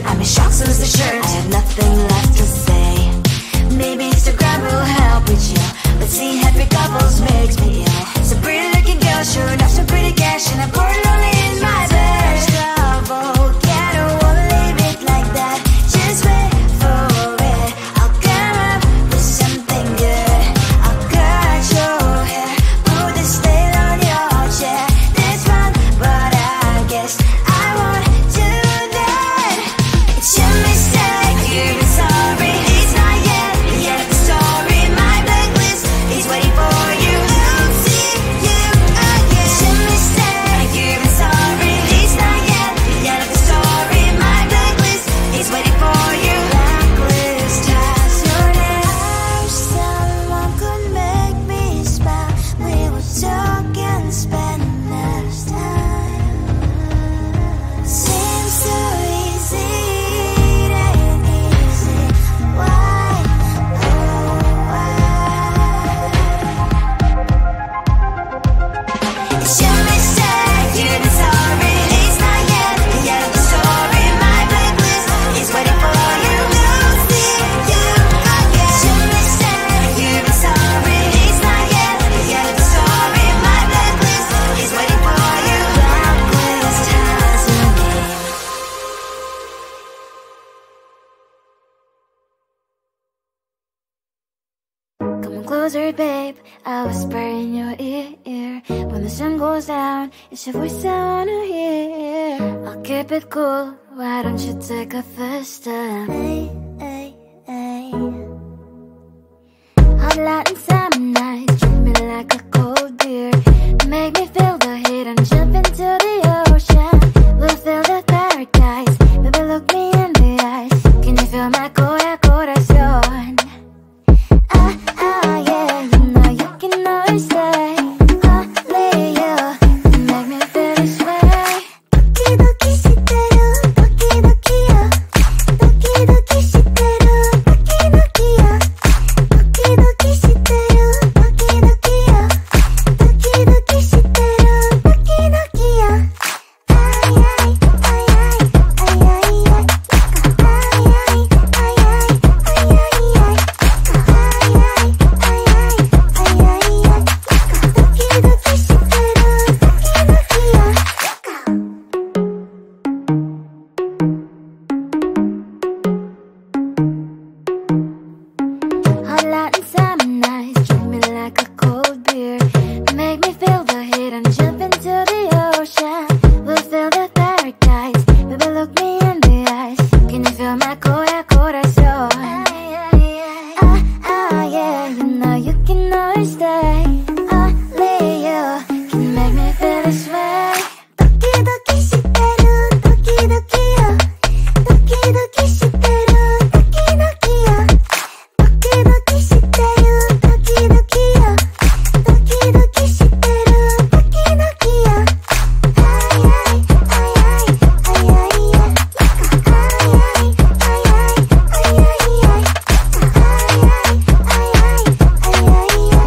I'm in shock, so is the shirt. I have nothing left to say. Maybe Instagram will help with you, but seeing happy couples makes me ill. Some pretty looking girl showing off some pretty cash, and I'm bored lonely in my bed. Trouble, yeah, I don't wanna leave it like that. Just wait for it. I'll come up with something good. I'll cut your hair, put this stain on your chair. This one, but I guess I won't do that. It's your mistake, you've been sorry. It's not yet the end of the story. My blacklist is waiting for you. I'll see you again. It's your mistake, you've been sorry. It's not yet the end of the story. My blacklist is waiting for you. Blacklist has your name. I wish someone could make me smile. We would talk and spend less time. Seems so easy, it ain't easy. Why, oh why? It's your mistake, you've been sorry. It's not yet the end of the story. My blacklist is waiting for you. I'll see you again. It's your mistake, you've been sorry. It's not yet the end of the story. My blacklist is waiting for you. Blacklist has your name. Come closer, babe. I'll whisper in your ear. When the sun goes down, it's your voice I wanna hear. I'll keep it cool. Why don't you take a first step? Hey, hey, hey. Hot light and summer nights, treat me like a cold beer. Make me feel the heat and jump into the ocean. We'll feel the paradise. Baby, look me in the eyes. Can you feel my corazón? Yeah, you know you can always say only you can make me feel this way. 도끼도끼 시대로 도끼도끼야. 도끼도끼 시대로 도끼도끼야. 도끼도끼 시대로 도끼도끼야. 도끼도끼 시대로 도끼도끼야. 아이아이 아이아이 아이아이 아이아이 아이아이 Hot light and summer nights, treat me like a cold beer. Make me feel the heat and jump into the ocean. We'll feel the paradise. Baby, look me in the eyes. Can you feel my corazón? Yeah, you know you can always stay. Only you can make me feel this way. 도끼도끼 시대로 도끼도끼야. 도끼도끼 시대로 도끼도끼야. 도끼도끼 시대로 도끼도끼야. 도끼도끼 시대로 도끼도끼야. 아이아이 아이아이 아이아이 아이아이 아이아이 아이아이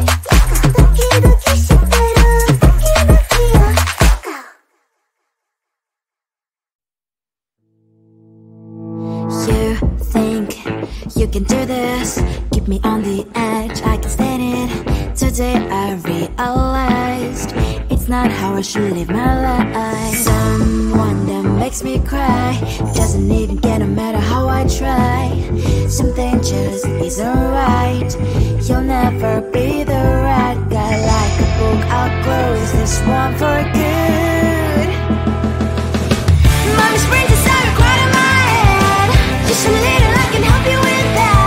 You think you can do this, keep me on the edge, I can stand it. Today I realized it's not how I should live my life. Someone that makes me cry doesn't even care no matter how I try. Something just isn't right. You'll never be the right guy. Like a book, I'll close this one for good. Mommy's brains inside are quite in my head. Just a little, I can help you with that.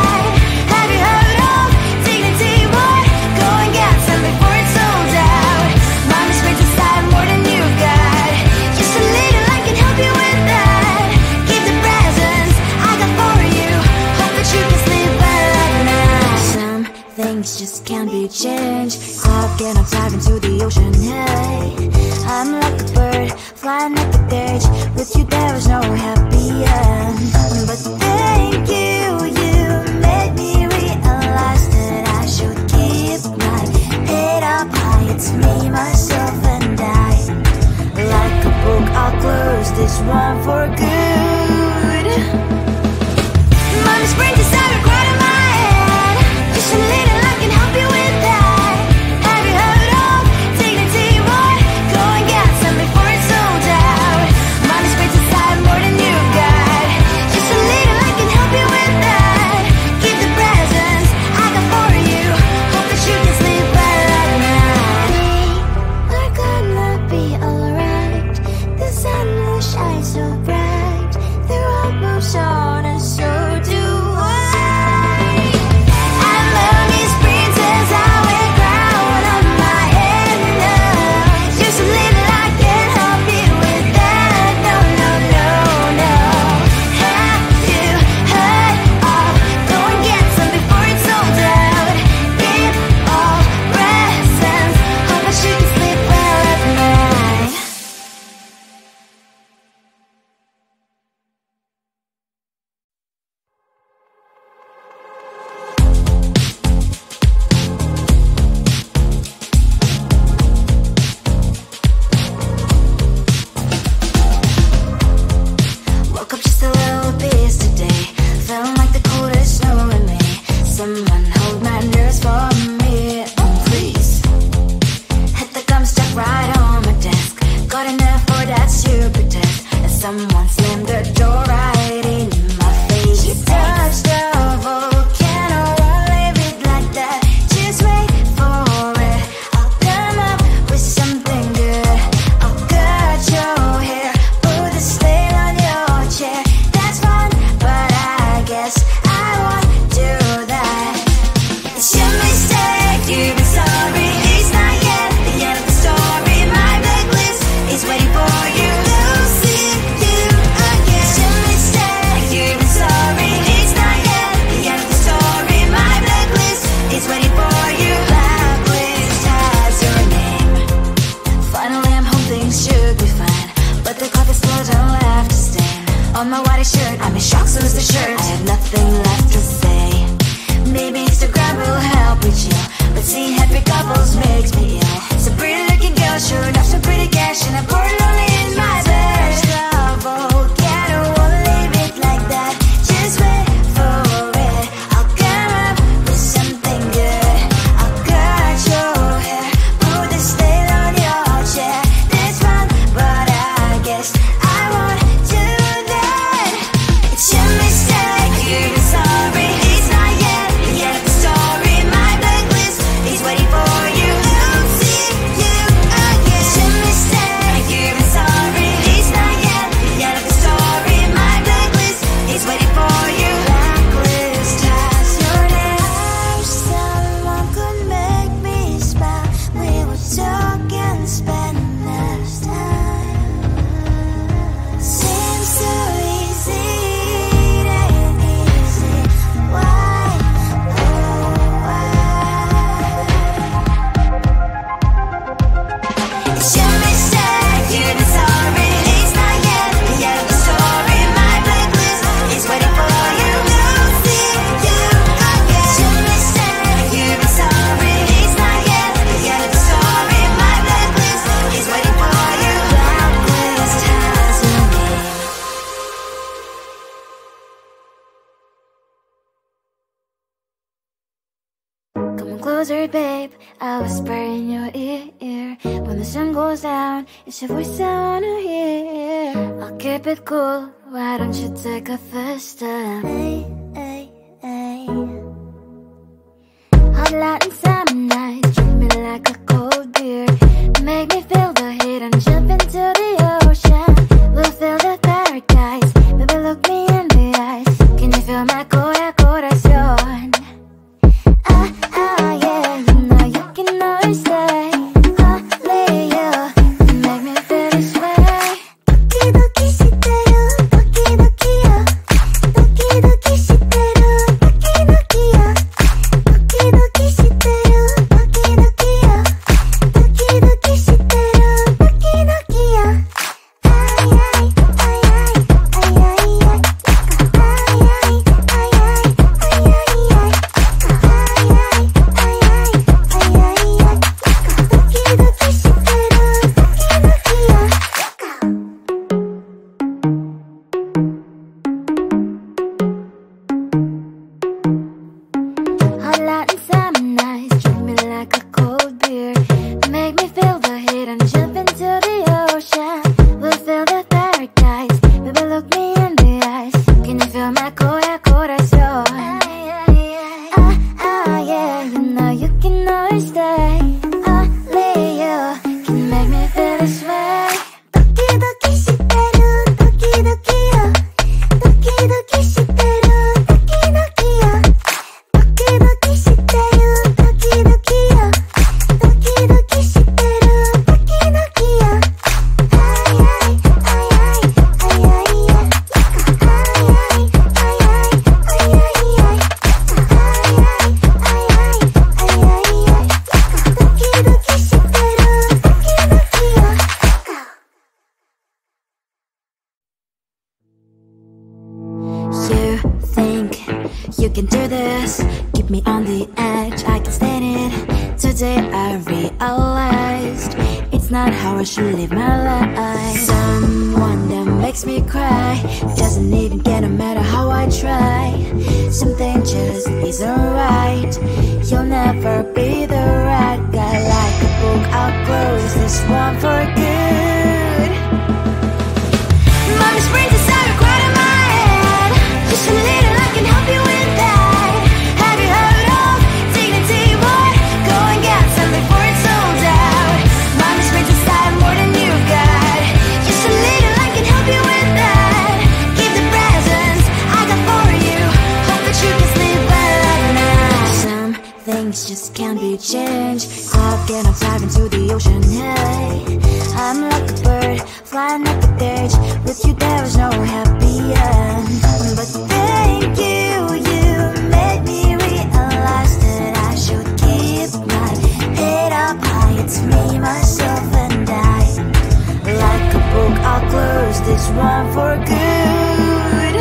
Have you heard of dignity? What? Go and get some before it's sold out. Mommy's brains inside more than you got. Just a little, I can help you with that. Keep the presents I got for you. Hope that you can sleep well at night. Some things just can't be changed. How can I dive into the ocean? Hey, I'm like a bird flying at the cage. With you there was no happy end. But thank you, you made me realize that I should keep my head up high. It's me, myself and I. Like a book, I'll close this one for good. shirt. I have nothing left to say. Maybe Instagram will help with you, but seeing happy couples makes me ill. So pretty looking girl showing off some pretty cash, and I'm bored lonely in my bed. Trouble, yeah, I don't wanna leave it like that. Just wait for it. I'll come up with something good. I'll cut your hair, put the stain on your chair. This one, but I guess I won't do that. It's your mistake, you're sorry. It's not yet the end of the story. My blacklist is waiting for you. I'll see you again. It's your mistake, you're sorry. It's not yet the end of the story. My blacklist is waiting for you. Blacklist has your name. I wish someone could make me smile. We would talk and spend less time. Seems so easy, it ain't easy. Why, oh why? It's your mistake, you're sorry. It's not yet the end of the story. My blacklist is waiting for you. I'll see you again. It's your mistake, you're sorry. It's not yet the end of the story. My blacklist is waiting for you. Blacklist has your name. Come on closer, babe. I'll whisper in your ear. When the sun goes down, it's your voice I wanna hear. I'll keep it cool. Why don't you take a first step? Hey, hey, hey. Hot Latin summer night, treat me like a cold beer. Make me feel the heat and jump into the ocean. We'll feel the paradise. Baby, look me in the eyes. Can you feel my corazón? Yeah, you know you can always stay. Only you can make me feel this way. Doki doki shiteru, doki doki yo. Doki doki shiteru, doki doki yo. Doki doki shiteru, doki doki yo. Doki doki shiteru, doki doki yo. Ay ay ay ay ay ay ay. Ay ay ay ay ay ay ay. Hot Latin summer nights, treat me like a cold beer. Make me feel the heat and jump into the ocean. We'll feel the paradise. Baby, look me in the eyes. Can you feel my corazón? Yeah, you know you can always stay. Only you can make me feel this way. Doki doki shiteru, doki doki yo. Doki doki shiteru, doki doki yo. Doki doki shiteru, doki doki yo. Doki doki shiteru, doki doki yo. Ay ay ay ay ay ay ay. Ay ay ay ay ay ay ay. Ay ay ay ay ay ay ay. Doki doki shiteru, doki doki yo. You think you can do this? Keep me on the edge, I can stand it. Today I realized it's not how I should live my life. Someone that makes me cry doesn't even get no matter how I try. Something just isn't right. You'll never be the right guy. Like a book, I'll close this one for good. Mommy's brains inside are quite in my head. Just a little, I can help you with that. Have you heard of dignity, boy? Go and get something for it's sold out. Mommy's brains inside more than you got. Just a little, I can help you with that. Keep the presents I got for you. Hope that you can sleep well at night. Some things just can't be changed. I'll get up, dive into the ocean, hey. I'm like a bird, flying up the stage. With you there was no happy end. But thank you, you made me realize that I should keep my head up high. It's me, myself and I. Like a book, I'll close this one for good.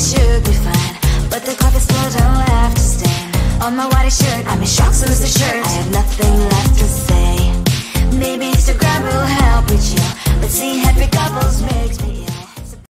things should be fine, but the carpet's still don't have to stain. On my white shirt, I'm in shock, so is the shirt. I have nothing left to say. Maybe Instagram will help with you, but seeing happy couples makes me